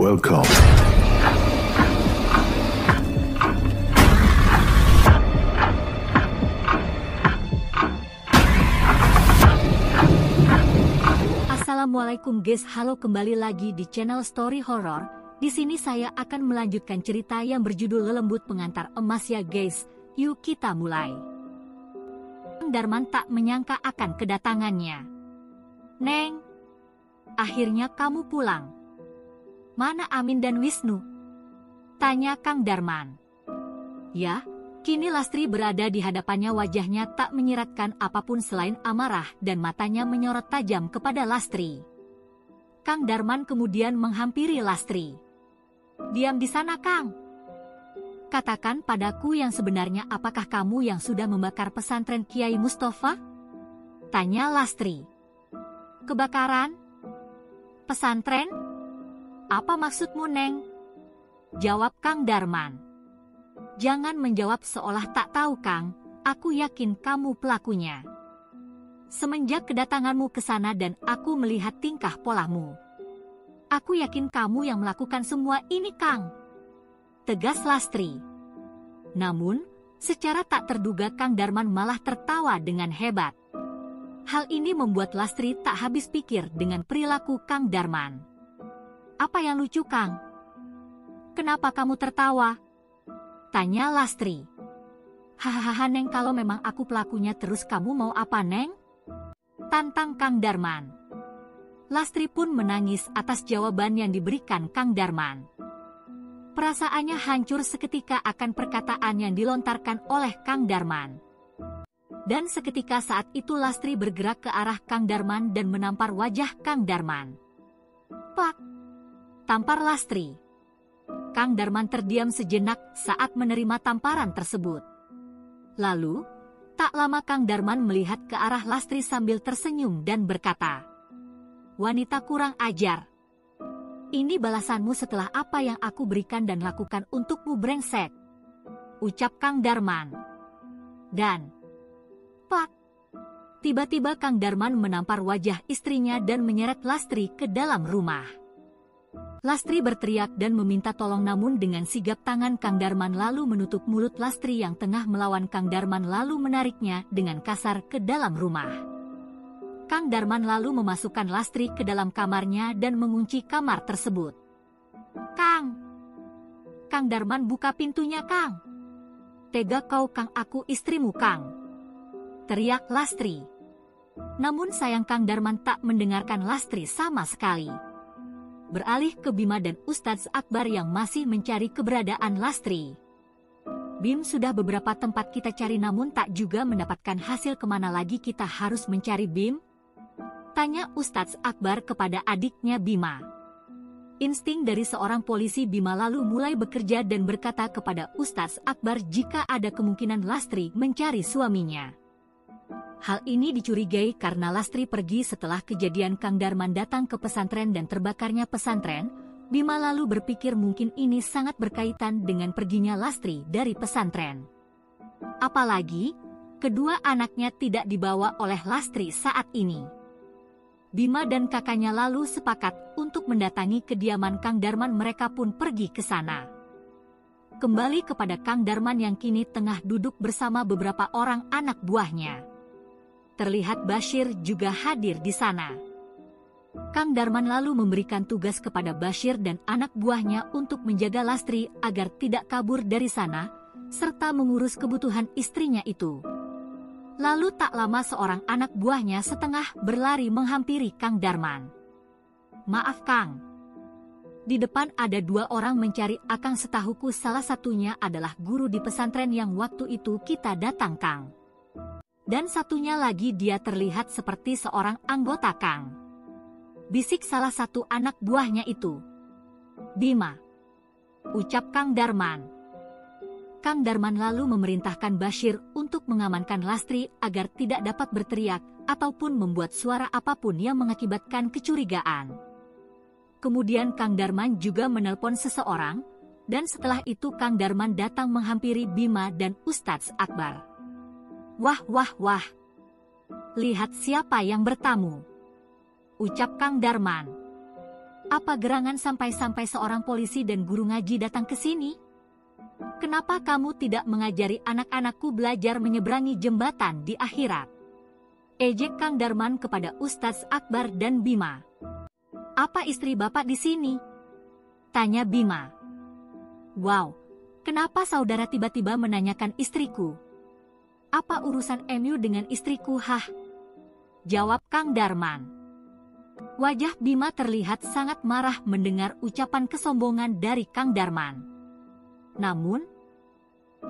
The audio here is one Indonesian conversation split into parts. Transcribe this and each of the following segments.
Welcome. Assalamualaikum guys, halo, kembali lagi di channel Story Horror. Di sini saya akan melanjutkan cerita yang berjudul Lelembut Pengantar Emas ya guys. Yuk kita mulai. Kang Darman tak menyangka akan kedatangannya. Neng, akhirnya kamu pulang. Mana Amin dan Wisnu? Tanya Kang Darman. Ya, kini Lastri berada di hadapannya, wajahnya tak menyiratkan apapun selain amarah dan matanya menyorot tajam kepada Lastri. Kang Darman kemudian menghampiri Lastri. Diam di sana Kang. Katakan padaku yang sebenarnya, apakah kamu yang sudah membakar pesantren Kiai Mustafa? Tanya Lastri. Kebakaran? Pesantren? Apa maksudmu Neng? Jawab Kang Darman. Jangan menjawab seolah tak tahu Kang, aku yakin kamu pelakunya. Semenjak kedatanganmu ke sana dan aku melihat tingkah polamu, aku yakin kamu yang melakukan semua ini Kang. Tegas Lastri. Namun, secara tak terduga Kang Darman malah tertawa dengan hebat. Hal ini membuat Lastri tak habis pikir dengan perilaku Kang Darman. Apa yang lucu Kang? Kenapa kamu tertawa? Tanya Lastri. Hahaha Neng, kalau memang aku pelakunya terus kamu mau apa Neng? Tantang Kang Darman. Lastri pun menangis atas jawaban yang diberikan Kang Darman. Perasaannya hancur seketika akan perkataan yang dilontarkan oleh Kang Darman. Dan seketika saat itu Lastri bergerak ke arah Kang Darman dan menampar wajah Kang Darman. Plak! Tampar Lastri. Kang Darman terdiam sejenak saat menerima tamparan tersebut. Lalu, tak lama Kang Darman melihat ke arah Lastri sambil tersenyum dan berkata, "Wanita kurang ajar. Ini balasanmu setelah apa yang aku berikan dan lakukan untukmu brengsek," ucap Kang Darman. Dan, plak! Tiba-tiba Kang Darman menampar wajah istrinya dan menyeret Lastri ke dalam rumah. Lastri berteriak dan meminta tolong, namun dengan sigap tangan Kang Darman lalu menutup mulut Lastri yang tengah melawan Kang Darman lalu menariknya dengan kasar ke dalam rumah. Kang Darman lalu memasukkan Lastri ke dalam kamarnya dan mengunci kamar tersebut. Kang! Kang Darman, buka pintunya Kang! Tega kau Kang, aku istrimu Kang! Teriak Lastri. Namun sayang Kang Darman tak mendengarkan Lastri sama sekali. Beralih ke Bima dan Ustadz Akbar yang masih mencari keberadaan Lastri. Bim, sudah beberapa tempat kita cari namun tak juga mendapatkan hasil, kemana lagi kita harus mencari Bim? Tanya Ustadz Akbar kepada adiknya Bima. Insting dari seorang polisi, Bima lalu mulai bekerja dan berkata kepada Ustadz Akbar jika ada kemungkinan Lastri mencari suaminya. Hal ini dicurigai karena Lastri pergi setelah kejadian Kang Darman datang ke pesantren dan terbakarnya pesantren. Bima lalu berpikir mungkin ini sangat berkaitan dengan perginya Lastri dari pesantren. Apalagi, kedua anaknya tidak dibawa oleh Lastri saat ini. Bima dan kakaknya lalu sepakat untuk mendatangi kediaman Kang Darman, mereka pun pergi ke sana. Kembali kepada Kang Darman yang kini tengah duduk bersama beberapa orang anak buahnya. Terlihat Bashir juga hadir di sana. Kang Darman lalu memberikan tugas kepada Bashir dan anak buahnya untuk menjaga Lastri agar tidak kabur dari sana, serta mengurus kebutuhan istrinya itu. Lalu tak lama seorang anak buahnya setengah berlari menghampiri Kang Darman. "Maaf Kang. Di depan ada dua orang mencari Akang, setahuku salah satunya adalah guru di pesantren yang waktu itu kita datang Kang. Dan satunya lagi dia terlihat seperti seorang anggota Kang," bisik salah satu anak buahnya itu. "Bima," ucap Kang Darman. Kang Darman lalu memerintahkan Bashir untuk mengamankan Lastri agar tidak dapat berteriak ataupun membuat suara apapun yang mengakibatkan kecurigaan. Kemudian Kang Darman juga menelpon seseorang, dan setelah itu Kang Darman datang menghampiri Bima dan Ustadz Akbar. "Wah wah wah, lihat siapa yang bertamu," ucap Kang Darman. Apa gerangan sampai-sampai seorang polisi dan guru ngaji datang ke sini? Kenapa kamu tidak mengajari anak-anakku belajar menyeberangi jembatan di akhirat? Ejek Kang Darman kepada Ustadz Akbar dan Bima. Apa istri bapak di sini? Tanya Bima. Wow, kenapa saudara tiba-tiba menanyakan istriku? Apa urusan MU dengan istriku, hah? Jawab Kang Darman. Wajah Bima terlihat sangat marah mendengar ucapan kesombongan dari Kang Darman. Namun,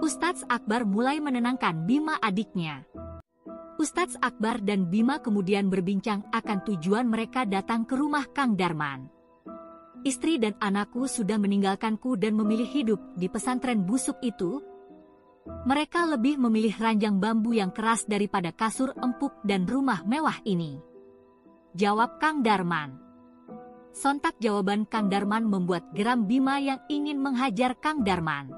Ustadz Akbar mulai menenangkan Bima adiknya. Ustadz Akbar dan Bima kemudian berbincang akan tujuan mereka datang ke rumah Kang Darman. Istri dan anakku sudah meninggalkanku dan memilih hidup di pesantren busuk itu. Mereka lebih memilih ranjang bambu yang keras daripada kasur empuk dan rumah mewah ini. Jawab Kang Darman. Sontak jawaban Kang Darman membuat geram Bima yang ingin menghajar Kang Darman.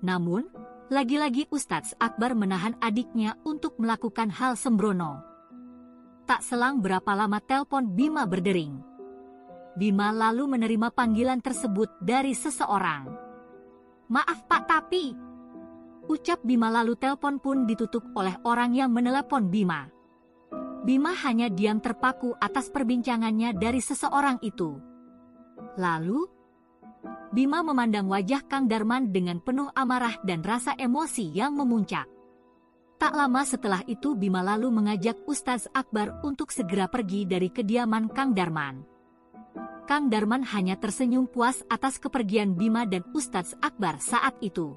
Namun, lagi-lagi Ustadz Akbar menahan adiknya untuk melakukan hal sembrono. Tak selang berapa lama telepon Bima berdering. Bima lalu menerima panggilan tersebut dari seseorang. Maaf Pak, tapi... Ucap Bima lalu telepon pun ditutup oleh orang yang menelepon Bima. Bima hanya diam terpaku atas perbincangannya dari seseorang itu. Lalu, Bima memandang wajah Kang Darman dengan penuh amarah dan rasa emosi yang memuncak. Tak lama setelah itu Bima lalu mengajak Ustadz Akbar untuk segera pergi dari kediaman Kang Darman. Kang Darman hanya tersenyum puas atas kepergian Bima dan Ustadz Akbar saat itu.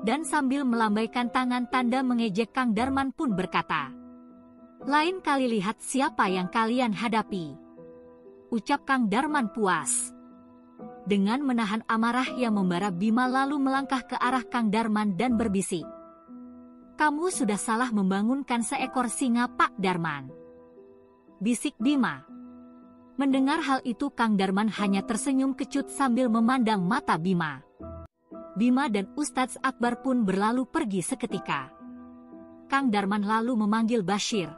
Dan sambil melambaikan tangan tanda mengejek Kang Darman pun berkata, "Lain kali lihat siapa yang kalian hadapi." Ucap Kang Darman puas. Dengan menahan amarah yang membara Bima lalu melangkah ke arah Kang Darman dan berbisik. "Kamu sudah salah membangunkan seekor singa Pak Darman," bisik Bima. Mendengar hal itu Kang Darman hanya tersenyum kecut sambil memandang mata Bima. Bima dan Ustadz Akbar pun berlalu pergi seketika. Kang Darman lalu memanggil Bashir.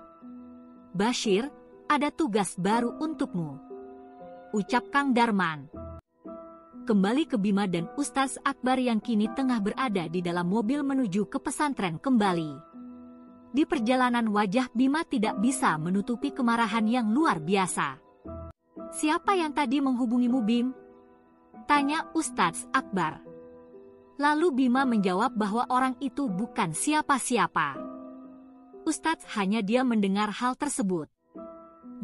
"Bashir, ada tugas baru untukmu," ucap Kang Darman. Kembali ke Bima dan Ustadz Akbar yang kini tengah berada di dalam mobil menuju ke pesantren kembali. Di perjalanan wajah Bima tidak bisa menutupi kemarahan yang luar biasa. "Siapa yang tadi menghubungimu, Bim?" tanya Ustadz Akbar. Lalu Bima menjawab bahwa orang itu bukan siapa-siapa. Ustadz hanya diam mendengar hal tersebut.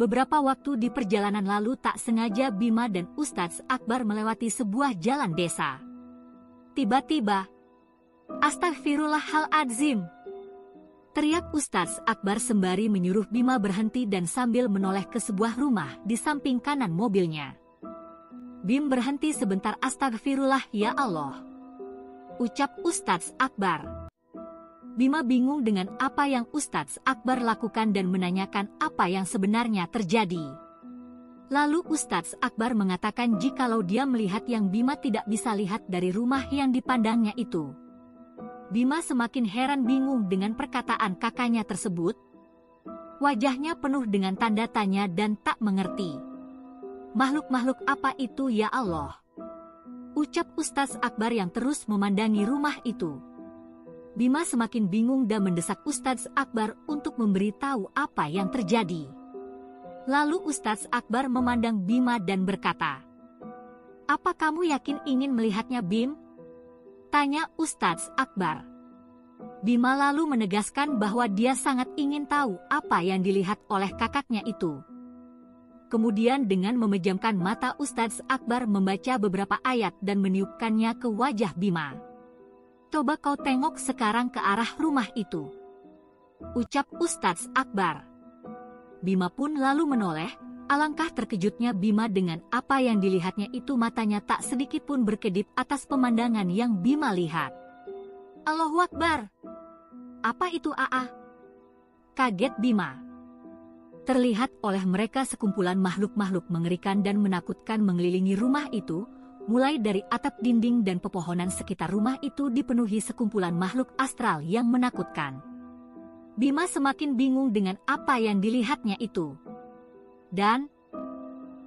Beberapa waktu di perjalanan lalu tak sengaja Bima dan Ustadz Akbar melewati sebuah jalan desa. Tiba-tiba, "Astagfirullahaladzim!" teriak Ustadz Akbar sembari menyuruh Bima berhenti dan sambil menoleh ke sebuah rumah di samping kanan mobilnya. "Bim, berhenti sebentar, astagfirullah ya Allah," ucap Ustadz Akbar. Bima bingung dengan apa yang Ustadz Akbar lakukan dan menanyakan apa yang sebenarnya terjadi. Lalu Ustadz Akbar mengatakan jikalau dia melihat yang Bima tidak bisa lihat dari rumah yang dipandangnya itu. Bima semakin heran bingung dengan perkataan kakaknya tersebut. Wajahnya penuh dengan tanda tanya dan tak mengerti. "Makhluk-makhluk apa itu ya Allah?" ucap Ustadz Akbar yang terus memandangi rumah itu. Bima semakin bingung dan mendesak Ustadz Akbar untuk memberitahu apa yang terjadi. Lalu Ustadz Akbar memandang Bima dan berkata, "Apa kamu yakin ingin melihatnya, Bim?" tanya Ustadz Akbar. Bima lalu menegaskan bahwa dia sangat ingin tahu apa yang dilihat oleh kakaknya itu. Kemudian dengan memejamkan mata Ustadz Akbar membaca beberapa ayat dan meniupkannya ke wajah Bima. "Coba kau tengok sekarang ke arah rumah itu," ucap Ustadz Akbar. Bima pun lalu menoleh. Alangkah terkejutnya Bima dengan apa yang dilihatnya itu, matanya tak sedikit pun berkedip atas pemandangan yang Bima lihat. "Allahu Akbar! Apa itu Aa?" kaget Bima. Terlihat oleh mereka sekumpulan makhluk-makhluk mengerikan dan menakutkan mengelilingi rumah itu, mulai dari atap, dinding, dan pepohonan sekitar rumah itu dipenuhi sekumpulan makhluk astral yang menakutkan. Bima semakin bingung dengan apa yang dilihatnya itu. Dan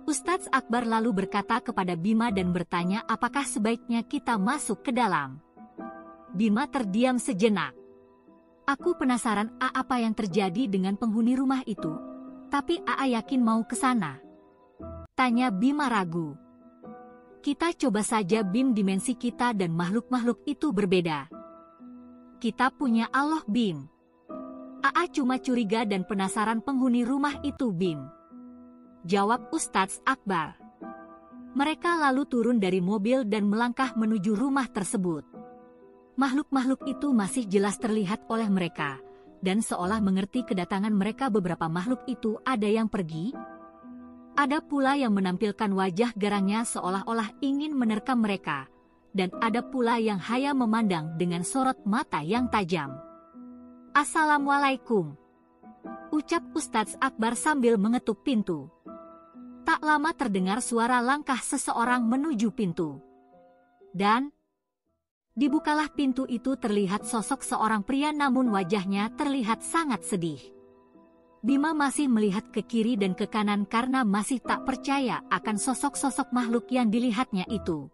Ustadz Akbar lalu berkata kepada Bima dan bertanya apakah sebaiknya kita masuk ke dalam. Bima terdiam sejenak. Aku penasaran apa yang terjadi dengan penghuni rumah itu, tapi yakin mau ke sana? Tanya Bima ragu. Kita coba saja Bim, dimensi kita dan makhluk-makhluk itu berbeda. Kita punya Allah Bim. Cuma curiga dan penasaran penghuni rumah itu Bim. Jawab Ustadz Akbar. Mereka lalu turun dari mobil dan melangkah menuju rumah tersebut. Makhluk-makhluk itu masih jelas terlihat oleh mereka, dan seolah mengerti kedatangan mereka. Beberapa makhluk itu ada yang pergi, ada pula yang menampilkan wajah garangnya seolah-olah ingin menerkam mereka, dan ada pula yang hanya memandang dengan sorot mata yang tajam. Assalamualaikum, ucap Ustadz Akbar sambil mengetuk pintu. Tak lama terdengar suara langkah seseorang menuju pintu. Dan dibukalah pintu itu, terlihat sosok seorang pria namun wajahnya terlihat sangat sedih. Bima masih melihat ke kiri dan ke kanan karena masih tak percaya akan sosok-sosok makhluk yang dilihatnya itu.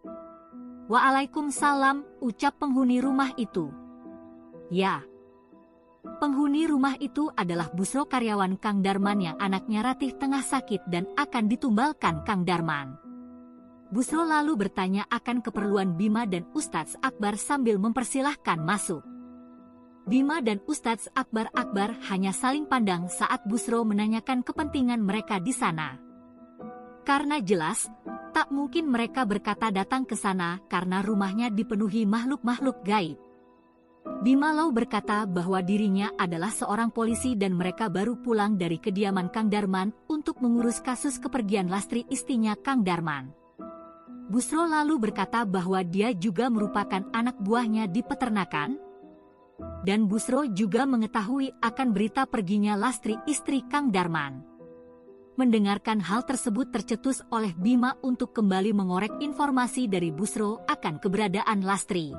Waalaikumsalam, ucap penghuni rumah itu. Ya, penghuni rumah itu adalah Busro, karyawan Kang Darman yang anaknya Ratih tengah sakit dan akan ditumbalkan Kang Darman. Busro lalu bertanya akan keperluan Bima dan Ustadz Akbar sambil mempersilahkan masuk. Bima dan Ustadz Akbar hanya saling pandang saat Busro menanyakan kepentingan mereka di sana. Karena jelas, tak mungkin mereka berkata datang ke sana karena rumahnya dipenuhi makhluk-makhluk gaib. Bima lalu berkata bahwa dirinya adalah seorang polisi dan mereka baru pulang dari kediaman Kang Darman untuk mengurus kasus kepergian Lastri, istrinya Kang Darman. Busro lalu berkata bahwa dia juga merupakan anak buahnya di peternakan, dan Busro juga mengetahui akan berita perginya Lastri, istri Kang Darman. Mendengarkan hal tersebut tercetus oleh Bima untuk kembali mengorek informasi dari Busro akan keberadaan Lastri.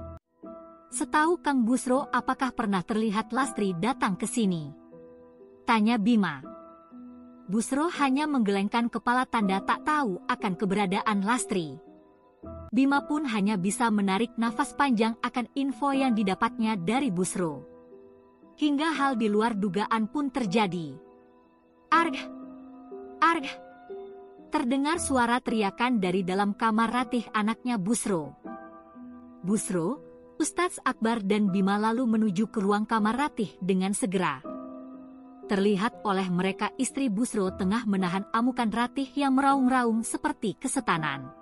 Setahu Kang Busro, apakah pernah terlihat Lastri datang ke sini? Tanya Bima. Busro hanya menggelengkan kepala tanda tak tahu akan keberadaan Lastri. Bima pun hanya bisa menarik nafas panjang akan info yang didapatnya dari Busro. Hingga hal di luar dugaan pun terjadi. Arg! Arg! Terdengar suara teriakan dari dalam kamar Ratih, anaknya Busro. Busro, Ustadz Akbar dan Bima lalu menuju ke ruang kamar Ratih dengan segera. Terlihat oleh mereka istri Busro tengah menahan amukan Ratih yang meraung-raung seperti kesetanan.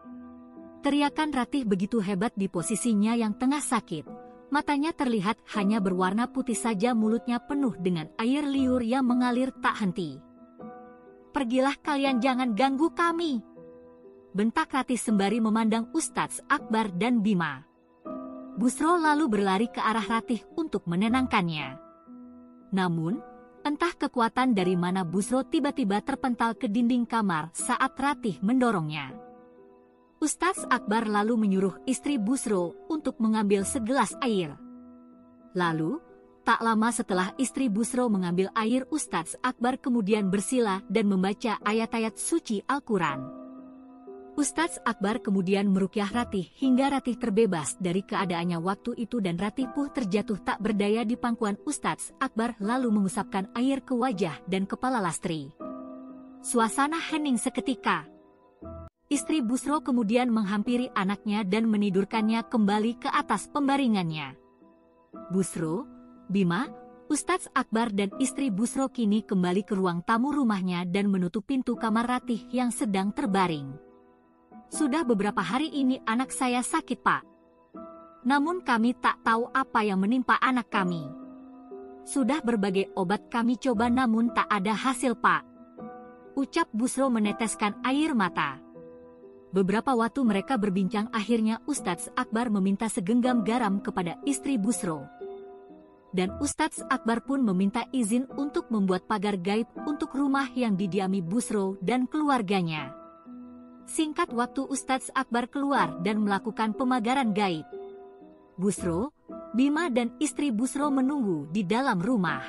Teriakan Ratih begitu hebat di posisinya yang tengah sakit. Matanya terlihat hanya berwarna putih saja, mulutnya penuh dengan air liur yang mengalir tak henti. Pergilah kalian, jangan ganggu kami, bentak Ratih sembari memandang Ustadz Akbar dan Bima. Busro lalu berlari ke arah Ratih untuk menenangkannya. Namun, entah kekuatan dari mana Busro tiba-tiba terpental ke dinding kamar saat Ratih mendorongnya. Ustadz Akbar lalu menyuruh istri Busro untuk mengambil segelas air. Lalu, tak lama setelah istri Busro mengambil air, Ustadz Akbar kemudian bersila dan membaca ayat-ayat suci Al-Quran. Ustadz Akbar kemudian meruqyah Ratih hingga Ratih terbebas dari keadaannya waktu itu dan Ratih pun terjatuh tak berdaya di pangkuan Ustadz Akbar lalu mengusapkan air ke wajah dan kepala Lastri. Suasana hening seketika. Istri Busro kemudian menghampiri anaknya dan menidurkannya kembali ke atas pembaringannya. Busro, Bima, Ustadz Akbar dan istri Busro kini kembali ke ruang tamu rumahnya dan menutup pintu kamar Ratih yang sedang terbaring. Sudah beberapa hari ini anak saya sakit, Pak. Namun kami tak tahu apa yang menimpa anak kami. Sudah berbagai obat kami coba namun tak ada hasil, Pak, ucap Busro meneteskan air mata. Beberapa waktu mereka berbincang, akhirnya Ustadz Akbar meminta segenggam garam kepada istri Busro. Dan Ustadz Akbar pun meminta izin untuk membuat pagar gaib untuk rumah yang didiami Busro dan keluarganya. Singkat waktu Ustadz Akbar keluar dan melakukan pemagaran gaib. Busro, Bima dan istri Busro menunggu di dalam rumah.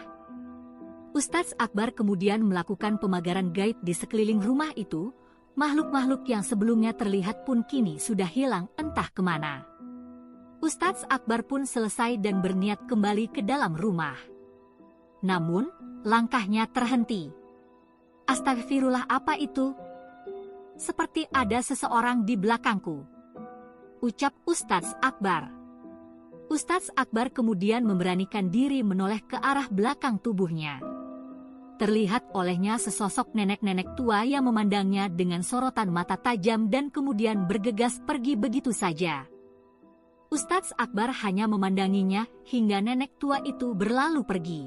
Ustadz Akbar kemudian melakukan pemagaran gaib di sekeliling rumah itu. Makhluk-makhluk yang sebelumnya terlihat pun kini sudah hilang entah kemana. Ustadz Akbar pun selesai dan berniat kembali ke dalam rumah. Namun, langkahnya terhenti. Astagfirullah, apa itu? Seperti ada seseorang di belakangku, ucap Ustadz Akbar. Ustadz Akbar kemudian memberanikan diri menoleh ke arah belakang tubuhnya. Terlihat olehnya sesosok nenek-nenek tua yang memandangnya dengan sorotan mata tajam dan kemudian bergegas pergi begitu saja. Ustadz Akbar hanya memandanginya hingga nenek tua itu berlalu pergi.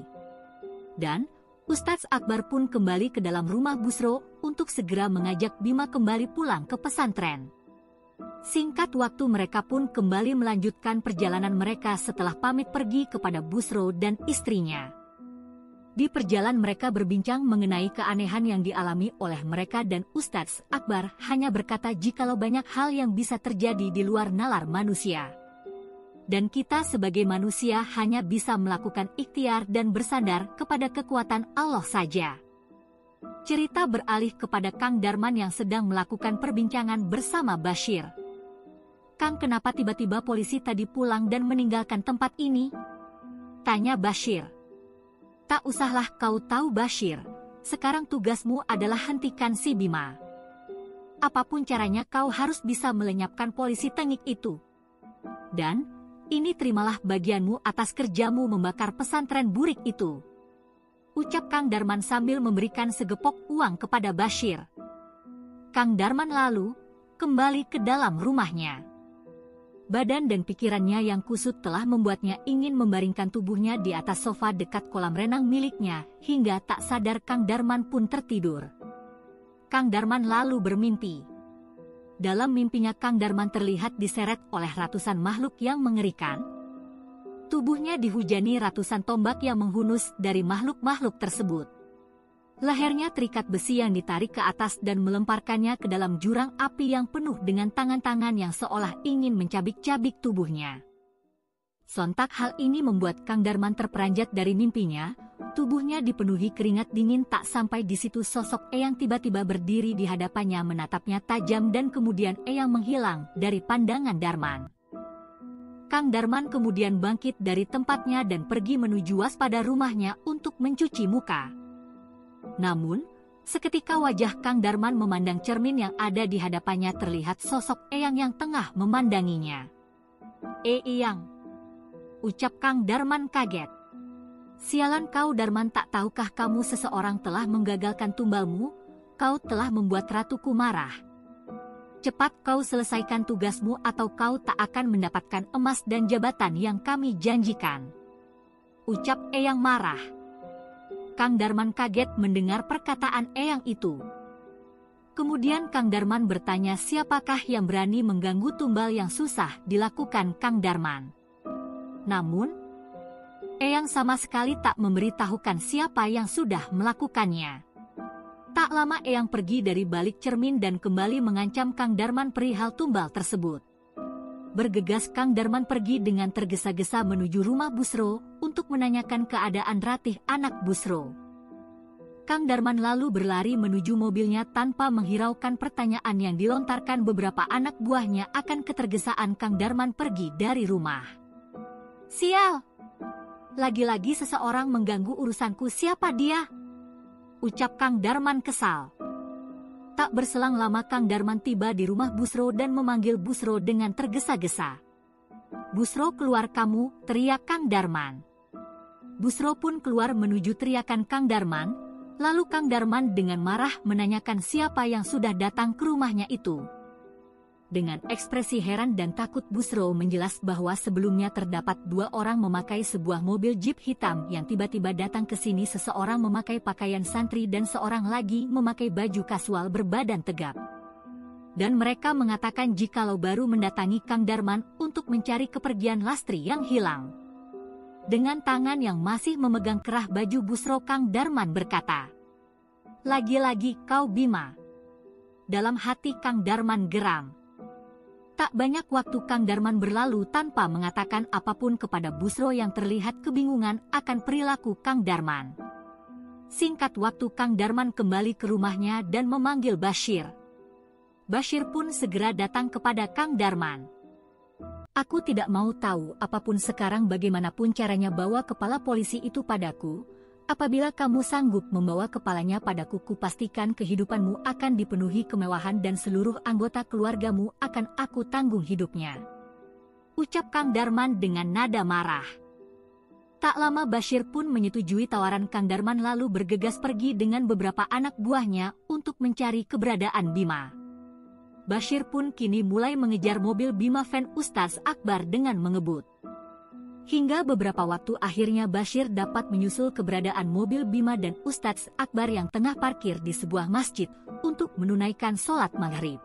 Dan Ustadz Akbar pun kembali ke dalam rumah Busro untuk segera mengajak Bima kembali pulang ke pesantren. Singkat waktu mereka pun kembali melanjutkan perjalanan mereka setelah pamit pergi kepada Busro dan istrinya. Di perjalanan mereka berbincang mengenai keanehan yang dialami oleh mereka dan Ustadz Akbar hanya berkata jikalau banyak hal yang bisa terjadi di luar nalar manusia. Dan kita sebagai manusia hanya bisa melakukan ikhtiar dan bersandar kepada kekuatan Allah saja. Cerita beralih kepada Kang Darman yang sedang melakukan perbincangan bersama Bashir. Kang, kenapa tiba-tiba polisi tadi pulang dan meninggalkan tempat ini? Tanya Bashir. Tak usahlah kau tahu Bashir, sekarang tugasmu adalah hentikan si Bima. Apapun caranya kau harus bisa melenyapkan polisi tengik itu. Dan, ini terimalah bagianmu atas kerjamu membakar pesantren burik itu. Ucap Kang Darman sambil memberikan segepok uang kepada Bashir. Kang Darman lalu kembali ke dalam rumahnya. Badan dan pikirannya yang kusut telah membuatnya ingin membaringkan tubuhnya di atas sofa dekat kolam renang miliknya, hingga tak sadar Kang Darman pun tertidur. Kang Darman lalu bermimpi. Dalam mimpinya Kang Darman terlihat diseret oleh ratusan makhluk yang mengerikan. Tubuhnya dihujani ratusan tombak yang menghunus dari makhluk-makhluk tersebut. Lehernya terikat besi yang ditarik ke atas dan melemparkannya ke dalam jurang api yang penuh dengan tangan-tangan yang seolah ingin mencabik-cabik tubuhnya. Sontak hal ini membuat Kang Darman terperanjat dari mimpinya, tubuhnya dipenuhi keringat dingin. Tak sampai di situ sosok Eyang tiba-tiba berdiri di hadapannya menatapnya tajam dan kemudian Eyang menghilang dari pandangan Darman. Kang Darman kemudian bangkit dari tempatnya dan pergi menuju waspada rumahnya untuk mencuci muka. Namun, seketika wajah Kang Darman memandang cermin yang ada di hadapannya terlihat sosok Eyang yang tengah memandanginya. Eyang, ucap Kang Darman kaget. Sialan kau Darman, tak tahukah kamu seseorang telah menggagalkan tumbalmu? Kau telah membuat ratuku marah. Cepat kau selesaikan tugasmu atau kau tak akan mendapatkan emas dan jabatan yang kami janjikan. Ucap Eyang marah. Kang Darman kaget mendengar perkataan Eyang itu. Kemudian Kang Darman bertanya siapakah yang berani mengganggu tumbal yang susah dilakukan Kang Darman. Namun, Eyang sama sekali tak memberitahukan siapa yang sudah melakukannya. Tak lama Eyang pergi dari balik cermin dan kembali mengancam Kang Darman perihal tumbal tersebut. Bergegas Kang Darman pergi dengan tergesa-gesa menuju rumah Busro untuk menanyakan keadaan Ratih anak Busro. Kang Darman lalu berlari menuju mobilnya tanpa menghiraukan pertanyaan yang dilontarkan beberapa anak buahnya. Akan ketergesaan Kang Darman pergi dari rumah. Sial! Lagi-lagi seseorang mengganggu urusanku, siapa dia? Ucap Kang Darman kesal. Tak berselang lama Kang Darman tiba di rumah Busro dan memanggil Busro dengan tergesa-gesa. Busro, keluar kamu, teriak Kang Darman. Busro pun keluar menuju teriakan Kang Darman, lalu Kang Darman dengan marah menanyakan siapa yang sudah datang ke rumahnya itu. Dengan ekspresi heran dan takut Busro menjelas bahwa sebelumnya terdapat 2 orang memakai sebuah mobil jeep hitam yang tiba-tiba datang ke sini. Seseorang memakai pakaian santri dan seorang lagi memakai baju kasual berbadan tegap. Dan mereka mengatakan jikalau baru mendatangi Kang Darman untuk mencari kepergian Lastri yang hilang. Dengan tangan yang masih memegang kerah baju Busro, Kang Darman berkata, "Lagi-lagi kau Bima." Dalam hati Kang Darman geram. Tak banyak waktu Kang Darman berlalu tanpa mengatakan apapun kepada Busro yang terlihat kebingungan akan perilaku Kang Darman. Singkat waktu Kang Darman kembali ke rumahnya dan memanggil Bashir. Bashir pun segera datang kepada Kang Darman. Aku tidak mau tahu apapun sekarang bagaimanapun caranya bawa kepala polisi itu padaku. Apabila kamu sanggup membawa kepalanya padaku, kupastikan kehidupanmu akan dipenuhi kemewahan dan seluruh anggota keluargamu akan aku tanggung hidupnya. Ucap Kang Darman dengan nada marah. Tak lama Bashir pun menyetujui tawaran Kang Darman lalu bergegas pergi dengan beberapa anak buahnya untuk mencari keberadaan Bima. Bashir pun kini mulai mengejar mobil Bima van Ustadz Akbar dengan mengebut. Hingga beberapa waktu akhirnya Bashir dapat menyusul keberadaan mobil Bima dan Ustadz Akbar yang tengah parkir di sebuah masjid untuk menunaikan sholat maghrib.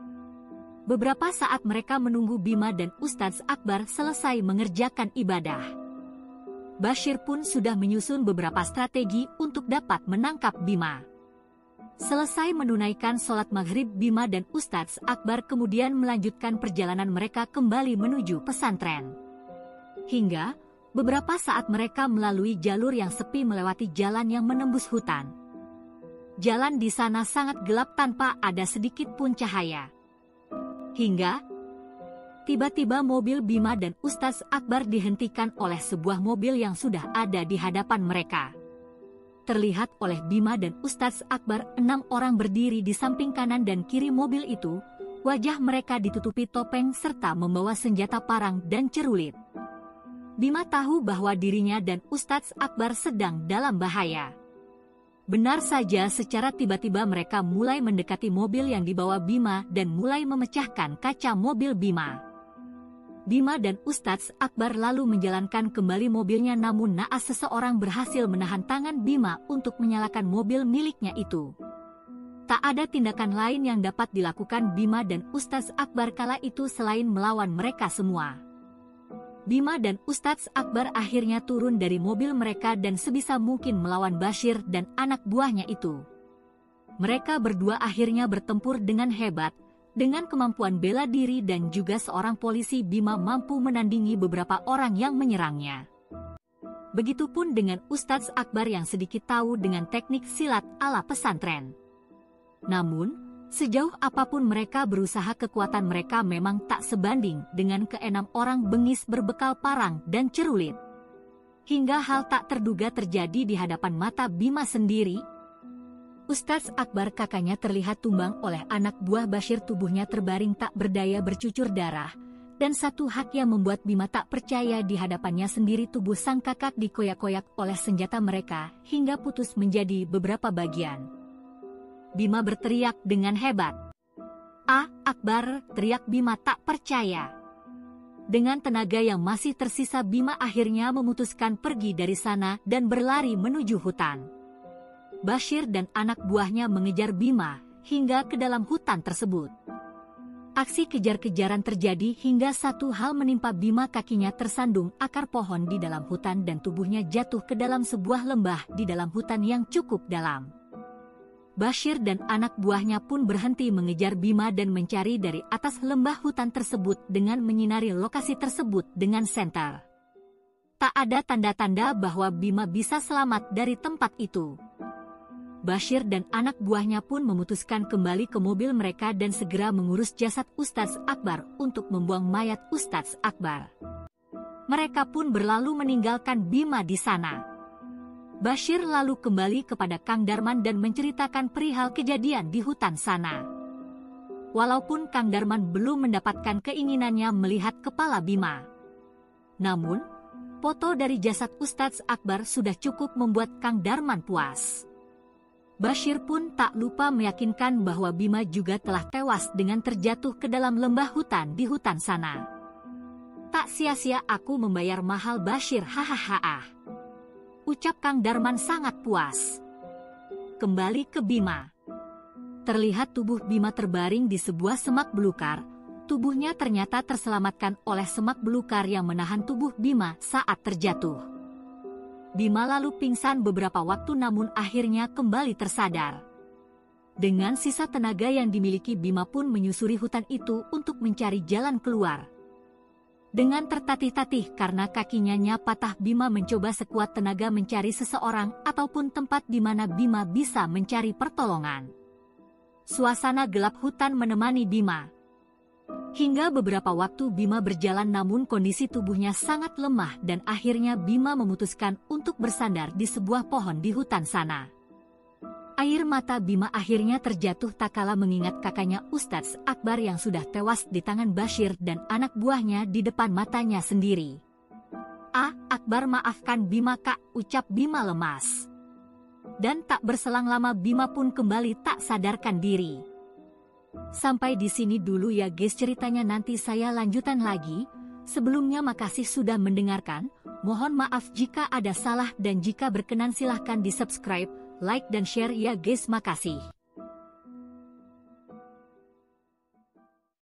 Beberapa saat mereka menunggu Bima dan Ustadz Akbar selesai mengerjakan ibadah. Bashir pun sudah menyusun beberapa strategi untuk dapat menangkap Bima. Selesai menunaikan sholat maghrib, Bima dan Ustadz Akbar kemudian melanjutkan perjalanan mereka kembali menuju pesantren. Hingga beberapa saat mereka melalui jalur yang sepi melewati jalan yang menembus hutan. Jalan di sana sangat gelap tanpa ada sedikit pun cahaya. Hingga tiba-tiba mobil Bima dan Ustadz Akbar dihentikan oleh sebuah mobil yang sudah ada di hadapan mereka. Terlihat oleh Bima dan Ustadz Akbar 6 orang berdiri di samping kanan dan kiri mobil itu. Wajah mereka ditutupi topeng serta membawa senjata parang dan cerulit. Bima tahu bahwa dirinya dan Ustadz Akbar sedang dalam bahaya. Benar saja, secara tiba-tiba mereka mulai mendekati mobil yang dibawa Bima dan mulai memecahkan kaca mobil Bima. Bima dan Ustadz Akbar lalu menjalankan kembali mobilnya, namun naas seseorang berhasil menahan tangan Bima untuk menyalakan mobil miliknya itu. Tak ada tindakan lain yang dapat dilakukan Bima dan Ustadz Akbar kala itu selain melawan mereka semua. Bima dan Ustadz Akbar akhirnya turun dari mobil mereka dan sebisa mungkin melawan Bashir dan anak buahnya itu. Mereka berdua akhirnya bertempur dengan hebat. Dengan kemampuan bela diri dan juga seorang polisi, Bima mampu menandingi beberapa orang yang menyerangnya. Begitupun dengan Ustadz Akbar yang sedikit tahu dengan teknik silat ala pesantren. Namun, sejauh apapun mereka berusaha, kekuatan mereka memang tak sebanding dengan keenam orang bengis berbekal parang dan cerulit. Hingga hal tak terduga terjadi di hadapan mata Bima sendiri. Ustadz Akbar, kakaknya, terlihat tumbang oleh anak buah Bashir. Tubuhnya terbaring tak berdaya bercucur darah. Dan satu hal yang membuat Bima tak percaya, di hadapannya sendiri tubuh sang kakak dikoyak-koyak oleh senjata mereka hingga putus menjadi beberapa bagian. Bima berteriak dengan hebat. "Ah, Akbar!" teriak Bima tak percaya. Dengan tenaga yang masih tersisa, Bima akhirnya memutuskan pergi dari sana dan berlari menuju hutan. Bashir dan anak buahnya mengejar Bima hingga ke dalam hutan tersebut. Aksi kejar-kejaran terjadi hingga satu hal menimpa Bima, kakinya tersandung akar pohon di dalam hutan dan tubuhnya jatuh ke dalam sebuah lembah di dalam hutan yang cukup dalam. Bashir dan anak buahnya pun berhenti mengejar Bima dan mencari dari atas lembah hutan tersebut dengan menyinari lokasi tersebut dengan senter. Tak ada tanda-tanda bahwa Bima bisa selamat dari tempat itu. Bashir dan anak buahnya pun memutuskan kembali ke mobil mereka dan segera mengurus jasad Ustadz Akbar untuk membuang mayat Ustadz Akbar. Mereka pun berlalu meninggalkan Bima di sana. Bashir lalu kembali kepada Kang Darman dan menceritakan perihal kejadian di hutan sana. Walaupun Kang Darman belum mendapatkan keinginannya melihat kepala Bima, namun foto dari jasad Ustadz Akbar sudah cukup membuat Kang Darman puas. Bashir pun tak lupa meyakinkan bahwa Bima juga telah tewas dengan terjatuh ke dalam lembah hutan di hutan sana. "Tak sia-sia aku membayar mahal, Bashir, hahaha," ucap Kang Darman sangat puas. Kembali ke Bima. Terlihat tubuh Bima terbaring di sebuah semak belukar. Tubuhnya ternyata terselamatkan oleh semak belukar yang menahan tubuh Bima saat terjatuh. Bima lalu pingsan beberapa waktu namun akhirnya kembali tersadar. Dengan sisa tenaga yang dimiliki, Bima pun menyusuri hutan itu untuk mencari jalan keluar. Dengan tertatih-tatih karena kakinya patah, Bima mencoba sekuat tenaga mencari seseorang ataupun tempat di mana Bima bisa mencari pertolongan. Suasana gelap hutan menemani Bima. Hingga beberapa waktu Bima berjalan namun kondisi tubuhnya sangat lemah dan akhirnya Bima memutuskan untuk bersandar di sebuah pohon di hutan sana. Air mata Bima akhirnya terjatuh tak kala mengingat kakaknya Ustadz Akbar yang sudah tewas di tangan Bashir dan anak buahnya di depan matanya sendiri. Akbar, maafkan Bima kak, ucap Bima lemas. Dan tak berselang lama Bima pun kembali tak sadarkan diri. Sampai di sini dulu ya guys ceritanya, nanti saya lanjutan lagi. Sebelumnya makasih sudah mendengarkan, mohon maaf jika ada salah dan jika berkenan silahkan di subscribe, like dan share ya guys, makasih.